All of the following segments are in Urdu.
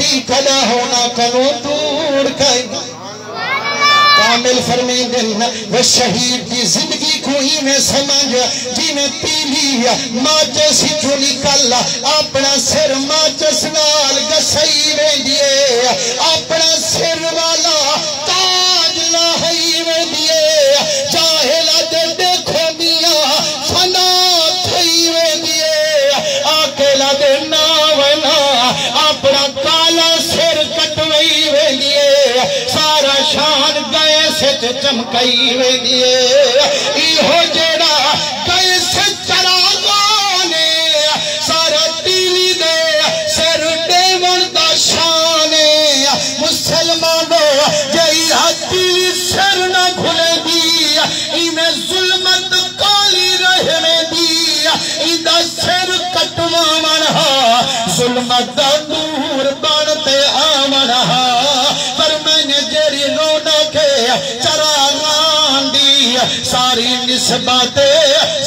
حقی کلا ہونا کنو دور کئی کامل فرمین دن وہ شہید کی زندگی کو ہی میں سمجھ جی میں پیلی ماچس ہی جو نکل اپنا سر ماچس نال گسائی میں دیے اپنا سر والا تاج لاہی میں دیے جاہلہ دے دیکھو میاں فنا تھئی میں دیے آکیلا دے ناونا اپنا کالا سر کٹوئی میں دیے سارا شان گئے سے چمکائی میں دیے ایہو جیڑا گئے سے چراغانے سارا تیلی دے سر دیون دا شانے مسلمانوں جئی تیلی سر نہ کھلے دی ایمیں ظلمت کالی رہنے دی ایدہ سر کٹوا منہا ظلمت دا نور بانتے آمنہا پر میں نے جیری رونا کے چراغان دی ساری نسبت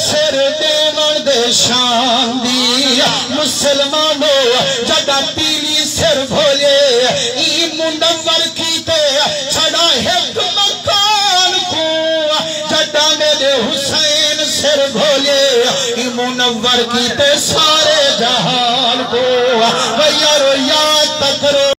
سر دیون دے شان دی مسلمانوں جڑا پیلی سر بھولے ای منور کیتے چھڑا ایک مکان کو جڑا میرے حسین سر بھولے ای منور کیتے سارے جہاں